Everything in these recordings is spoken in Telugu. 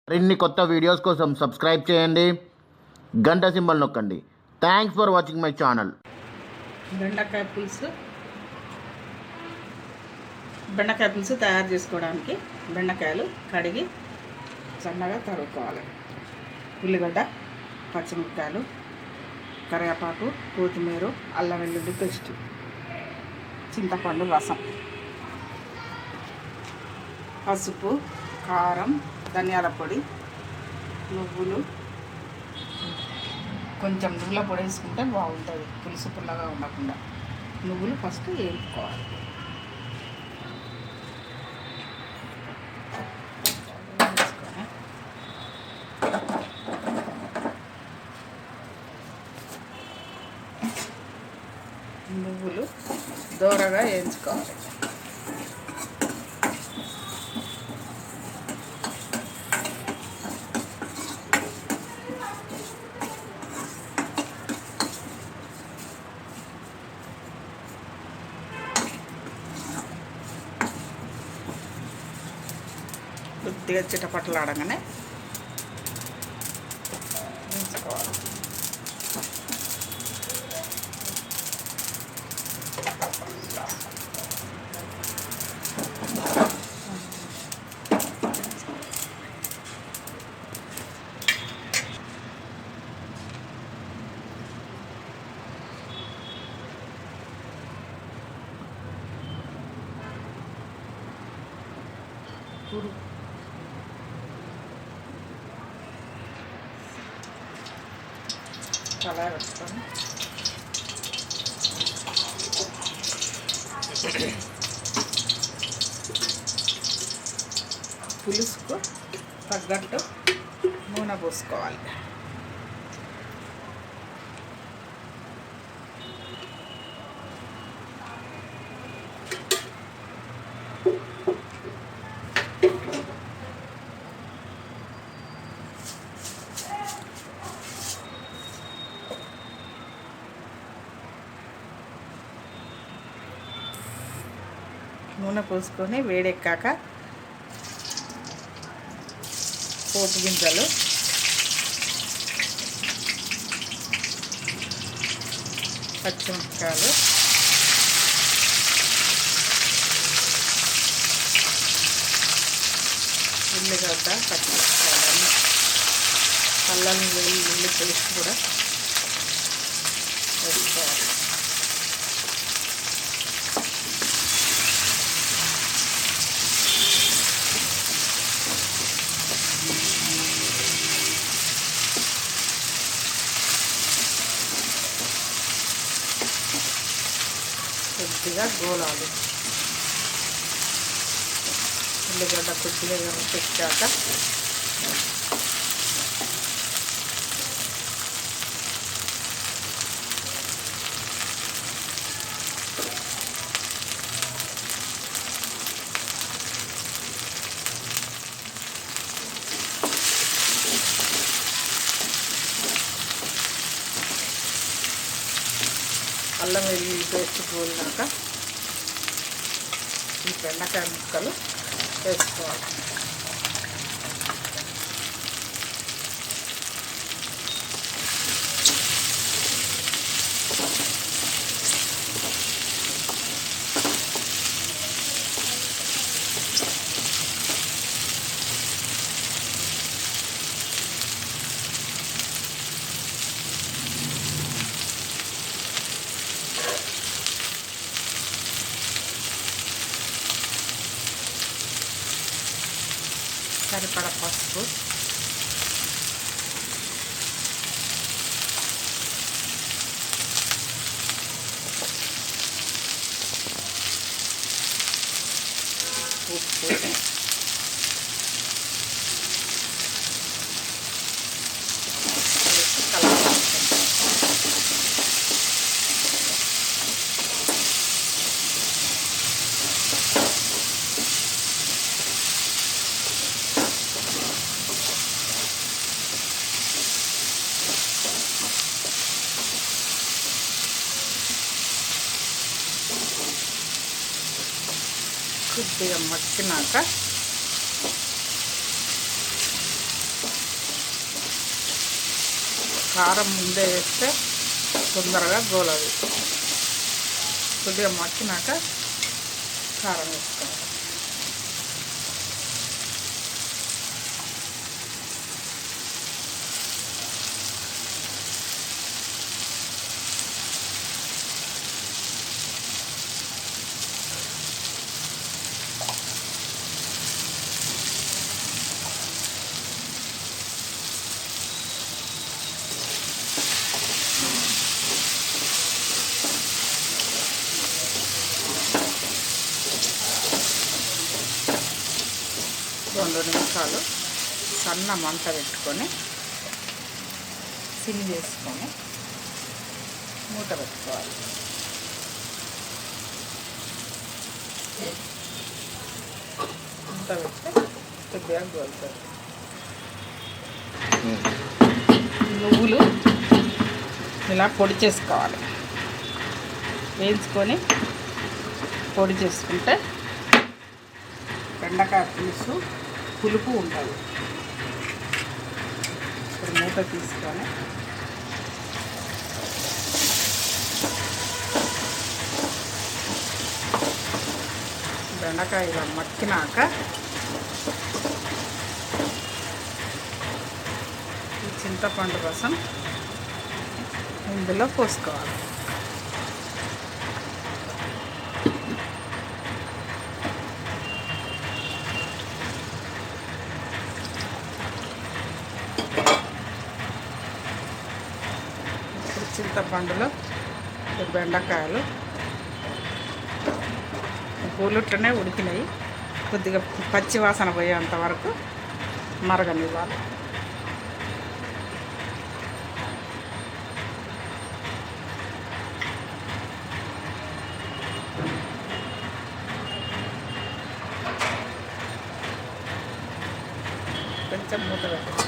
మరిన్ని కొత్త వీడియోస్ కోసం సబ్స్క్రైబ్ చేయండి, గంట సింబల్ నొక్కండి. Thanks for watching my channel. బెండకాయ పులుసు తయారు చేసుకోవడానికి బెండకాయలు కడిగి సన్నగా తరుక్కోవాలి. ఉల్లిగడ్డ, పచ్చిమిరపకాయలు, కరివేపాకు, కొత్తిమీర, అల్లం వెల్లుల్లి పేస్ట్, చింతపండు రసం, పసుపు, కారం, ధనియాల పొడి, నువ్వులు, కొంచెం నువ్వుల పొడి వేసుకుంటే బాగుంటుంది పులుసు పుల్లగా ఉండకుండా. నువ్వులు ఫస్ట్ వేపుకోవాలి. నువ్వులు దోరగా వేయించుకోవాలి. కొద్దిగా చిటపటలు ఆడగానే వేయించుకోవాలి. అలా పెట్టుకొని పులుసుకు తగ్గట్టు నూనె పోసుకోవాలి. నూనె పోసుకొని వేడెక్కాక పోపు గింజలు, పచ్చిమిరపకాయలు, ఉల్లిగడ్డ, పచ్చిమిరపకాయలు, అల్లం వెల్లుల్లి పేస్ట్ కూడా వేసుకోవాలి. కొద్దిగా గోలాలు, ఉల్లిగడ్డ కొద్దిగా పెట్టాక అల్లం వెల్లుల్లి పేస్ట్ పోలినాక ఈ బెండకాయ ముక్కలు వేసుకోవాలి. సరిపడ పసుపు, ఉప్పు, కొద్దిగా మగ్గినాక కారం ముందే వేస్తే తొందరగా గోలదు. కొద్దిగా మక్కినాక కారం వేసుకోవాలి. రెండు నిమిషాలు సన్న మంట పెట్టుకొని సిమ్ చేసుకొని మూత పెట్టుకోవాలి. మూత పెడితే కొద్దిగా గోలుతుంది. నువ్వులు ఇలా పొడి చేసుకోవాలి. వేయించుకొని పొడి చేసుకుంటే బెండకాయ పులుసు పులుపు ఉంటుంది. ఇప్పుడు మూత తీసుకొని బెండకాయ ఇలా మక్కినాక ఈ చింతపండు రసం ఇందులో పోసుకోవాలి. చింతపండులో బెండకాయలు పూలుట్లనే ఉడికినాయి. కొద్దిగా పచ్చి వాసన పోయేంత వరకు మరగనివ్వాలి. కొంచెం మూత పెట్టాలి.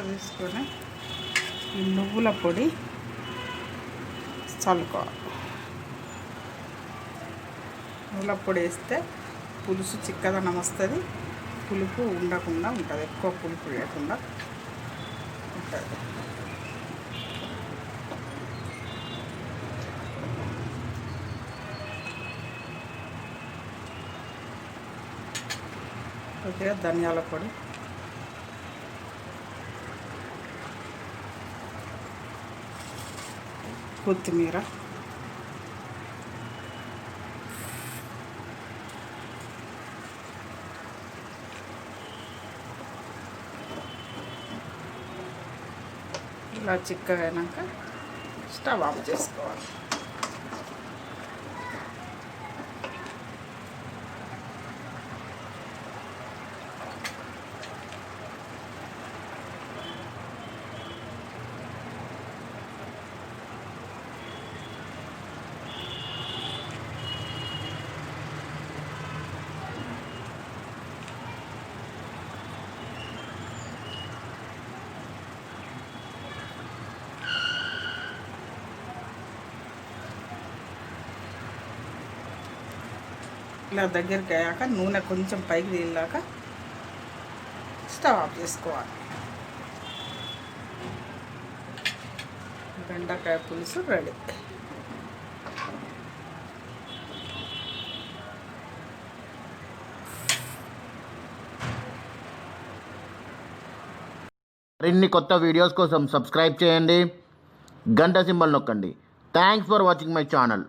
తీసుకొని ఈ నువ్వుల పొడి చల్లుకోవాలి. నువ్వుల పొడి వేస్తే పులుసు చిక్కదనం వస్తుంది. పులుపు ఉండకుండా ఉంటుంది. ఎక్కువ పులుపు లేకుండా ఉంటుంది. కొద్దిగా ధనియాల పొడి, కొత్తిమీర, ఇలా చిక్కగా అయినాక స్టవ్ ఆఫ్ చేసుకోవాలి. ఇలా దగ్గరికి అయ్యాక నూనె కొంచెం పైకి తేలాక స్టవ్ ఆఫ్ చేసుకోవాలి. బెండకాయ పులుసు రెడీ. మరిన్ని కొత్త వీడియోస్ కోసం సబ్స్క్రైబ్ చేయండి. గంట సింబల్ నొక్కండి. Thanks for watching my channel.